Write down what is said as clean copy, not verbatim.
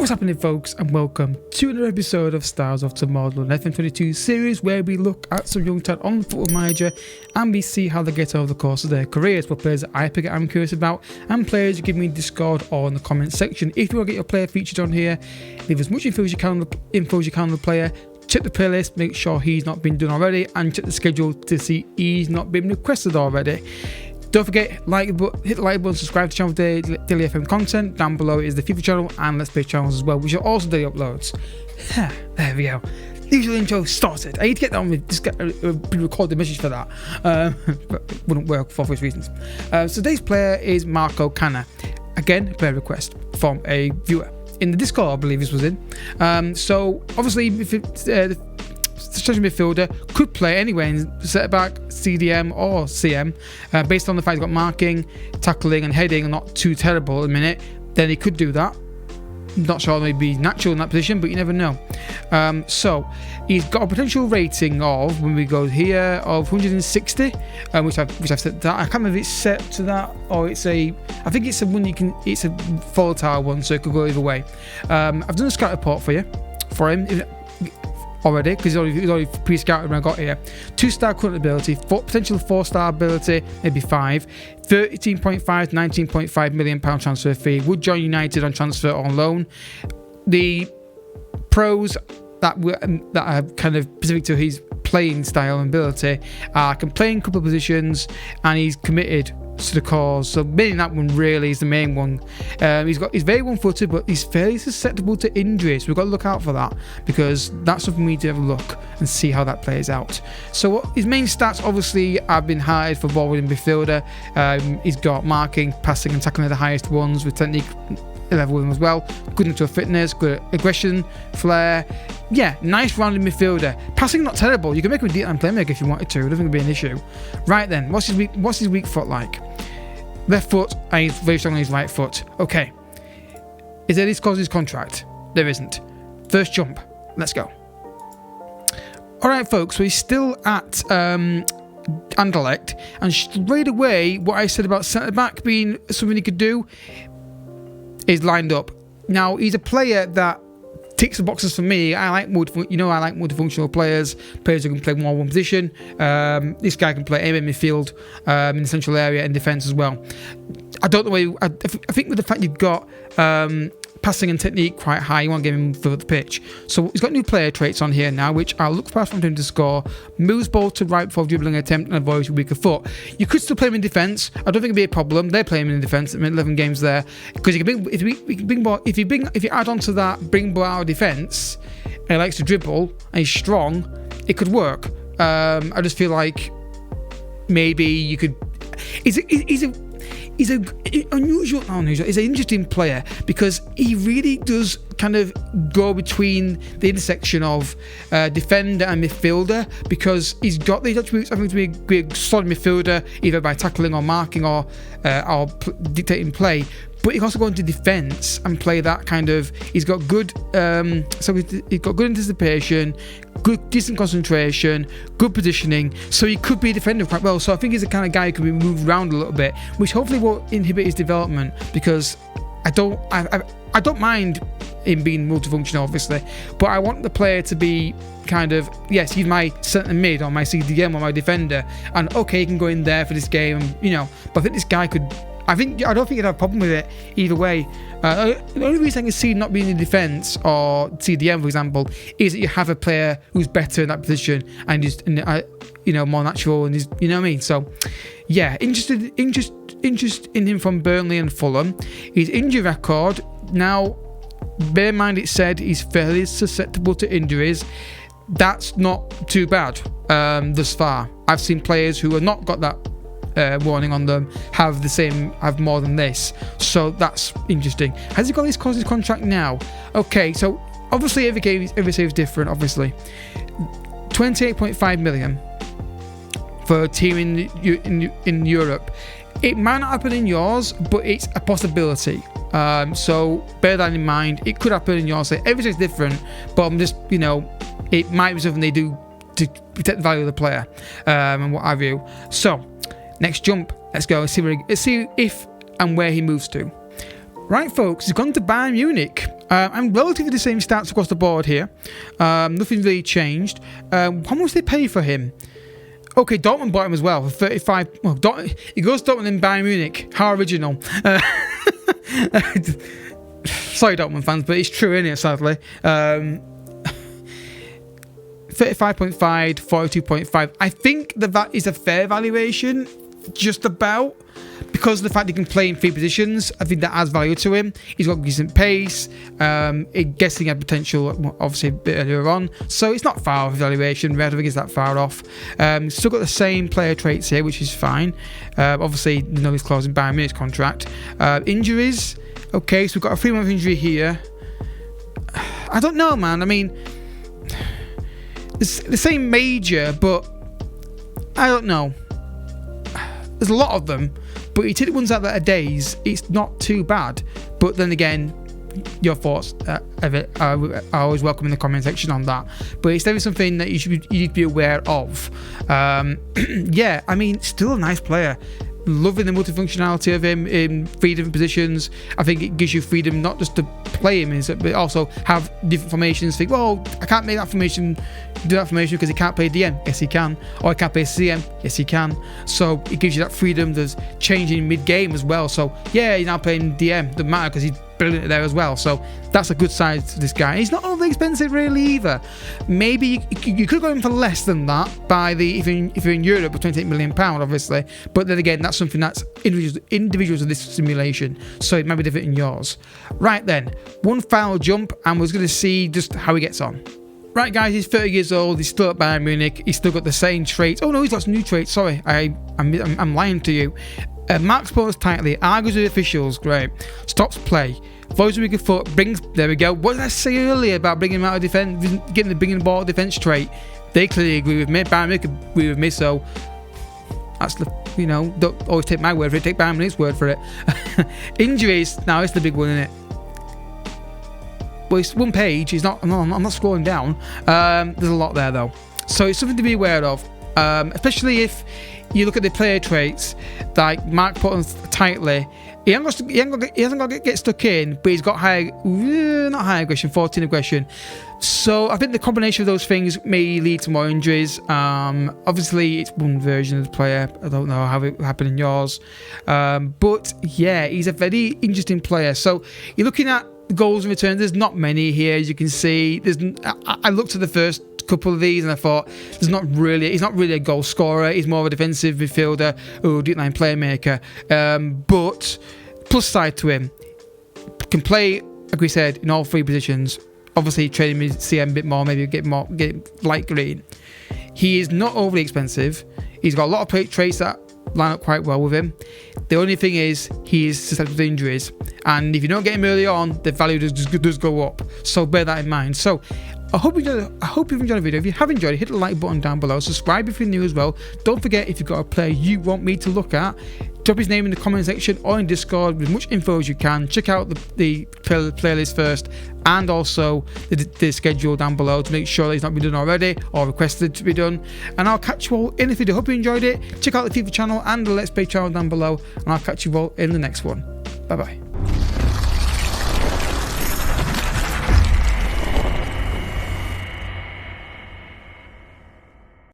What's happening, folks, and welcome to another episode of Stars of Tomorrow, an FM22 series where we look at some young talent on the football manager and we see how they get over the course of their careers. What players I pick I'm curious about, and players you give me in Discord or in the comments section. If you want to get your player featured on here, leave as much info as you can on the player. Check the playlist, make sure he's not been done already, and check the schedule to see he's not been requested already. Don't forget, hit the like button, subscribe to the channel for daily FM content. Down below is the FIFA channel and Let's Play channels as well, which are also daily uploads. There we go. Usual intro started. I need to get down with just record the message for that. But it wouldn't work for obvious reasons. So today's player is Kana. Again, player request from a viewer. In the Discord, I believe this was in. So obviously, if the central midfielder could play anywhere in centre back, CDM or CM, based on the fact he's got marking, tackling and heading are not too terrible at the minute, then he could do that. Not sure he'd be natural in that position, but you never know. So he's got a potential rating of, when we go here, of 160, which I've set that. I can't remember if it's set to that or it's I think it's it's a volatile one, so it could go either way. I've done a scout report for him already, because he's already pre-scouted when I got here. 2-star current ability, potential 4-star ability, maybe 5, 13.5 to 19.5 million pound transfer fee, would join United on transfer or on loan. The pros that are kind of specific to his playing style and ability can play in a couple of positions, and he's committed to the cause. So mainly that one really is the main one. He's very one-footed, but he's fairly susceptible to injuries. We've got to look out for that, because that's something we need to have a look and see how that plays out. So his main stats obviously have been highlighted for forward and midfielder. He's got marking, passing and tackling are the highest ones, with technique level with him as well. Good into fitness, good at aggression, flair. Yeah, nice rounded midfielder. Passing not terrible. You can make him a decent playmaker if you wanted to. I don't think it'd be an issue. Right then, what's his weak foot like? Left foot, and he's very strong on his right foot. Okay. Is there any cause his contract? There isn't. First jump. Let's go. Alright, folks, so he's still at Anderlecht, and straight away what I said about centre back being something he could do is lined up. Now, he's a player that ticks the boxes for me. I like multifunctional players who can play more than one position. This guy can play aim in midfield, in the central area, and defence as well. I don't know. I think with the fact you've got passing and technique quite high, you want to get him for the pitch. So he's got new player traits on here now, which I'll look for from him to score. Moves ball to right before dribbling attempt and avoids weaker foot. You could still play him in defence. I don't think it'd be a problem. They're playing him in defence. 11 games there, because if you add on to that, bring ball out of defence, and he likes to dribble and he's strong, it could work. I just feel like maybe you could. He's an interesting player, because he really does kind of go between the intersection of defender and midfielder, because he's got these attributes, I think, to be a solid midfielder, either by tackling or marking or dictating play. But he can also go into defence and play that kind of. He's got good, he's got good anticipation, decent concentration, good positioning. So he could be a defender quite well. So I think he's the kind of guy who can be moved around a little bit, which hopefully won't inhibit his development, because I don't mind him being multifunctional, obviously, but I want the player to be kind of, yes, he's my centre mid or my CDM or my defender, and okay, he can go in there for this game, but I think this guy could. I don't think you'd have a problem with it either way. The only reason I can see not being in defence or CDM, for example, is that you have a player who's better in that position and just more natural, and he's, you know what I mean. So, yeah, interest in him from Burnley and Fulham. His injury record now, bear in mind it said he's fairly susceptible to injuries. That's not too bad thus far. I've seen players who have not got that warning on them have more than this, so that's interesting. Has he got his contract now? Okay, so obviously every save is different. Obviously, 28.5 million for a team in Europe. It might not happen in yours, but it's a possibility. So bear that in mind. It could happen in yours. Everything's different, but I'm just, it might be something they do to protect the value of the player, and what have you. So next jump, let's go. Let's see if and where he moves to. Right, folks, he's gone to Bayern Munich. I'm relatively the same stats across the board here. Nothing really changed. How much did they pay for him? Okay, Dortmund bought him as well for 35. Well, he goes to Dortmund and Bayern Munich. How original. Sorry, Dortmund fans, but it's true, isn't it, sadly? 35.5, 42.5. I think that is a fair valuation, just about. Because of the fact he can play in 3 positions, I think that adds value to him. He's got decent pace. Guessing had potential, obviously, a bit earlier on. So it's not far off evaluation. I don't think it's that far off. Still got the same player traits here, which is fine. Obviously, he's clause in Bayern Munich's contract. Injuries. Okay, so we've got a 3-month injury here. I don't know, man. I mean, it's the same major, but I don't know. There's a lot of them, but you take the ones out that are days, it's not too bad. But then again, your thoughts of it are always welcome in the comment section on that. But it's definitely something that you need to be aware of. Yeah, I mean, still a nice player. Loving the multifunctionality of him in 3 different positions. I think it gives you freedom not just to play him, but also have different formations. Think, well, I can't make that formation, do that formation because he can't play DM. Yes, he can. Or he can't play CM. Yes, he can. So it gives you that freedom. There's changing mid-game as well. So yeah, he's now playing DM. Doesn't matter because he's brilliant there as well. So that's a good side to this guy. He's not overly expensive really either. Maybe you could go in for less than that if you're in Europe for £28 million, obviously. But then again, that's something that's individuals of this simulation. So it might be different in yours. Right then, one final jump, and we're going to see just how he gets on. Right, guys, he's 30 years old. He's still at Bayern Munich. He's still got the same traits. Oh no, he's got some new traits. Sorry, I'm lying to you. Marks opponents tightly, argues with officials, great. Stops play. Avoids a weaker foot, there we go. What did I say earlier about bringing him out of defense, bringing the ball defense trait? They clearly agree with me. Bayern Munich agree with me, so that's don't always take my word for it, take Bayern Munich's word for it. Injuries, now it's the big one, isn't it? Well, it's one page, I'm not scrolling down. There's a lot there though. So it's something to be aware of. Especially if you look at the player traits, like Mark put on tightly. He hasn't got to get stuck in, but he's got not high aggression, 14 aggression. So I think the combination of those things may lead to more injuries. Obviously, it's one version of the player. I don't know how it happened in yours. But yeah, he's a very interesting player. So you're looking at goals and returns. There's not many here, as you can see. I looked at the first couple of these and I thought he's not really a goal scorer. He's more of a defensive midfielder or deep line playmaker. But plus side to him, can play, like we said, in all 3 positions. Obviously trading with CM a bit more, maybe get light green. He is not overly expensive. He's got a lot of traits that line up quite well with him. The only thing is he is susceptible to injuries, and if you don't get him early on, the value does go up. So bear that in mind. So I hope you've enjoyed the video. If you have enjoyed it, hit the like button down below. Subscribe if you're new as well. Don't forget, if you've got a player you want me to look at, drop his name in the comment section or in Discord with as much info as you can. Check out the playlist first, and also the schedule down below to make sure that it's not been done already or requested to be done. And I'll catch you all in the video. Hope you enjoyed it. Check out the FIFA channel and the Let's Play channel down below, and I'll catch you all in the next one. Bye bye.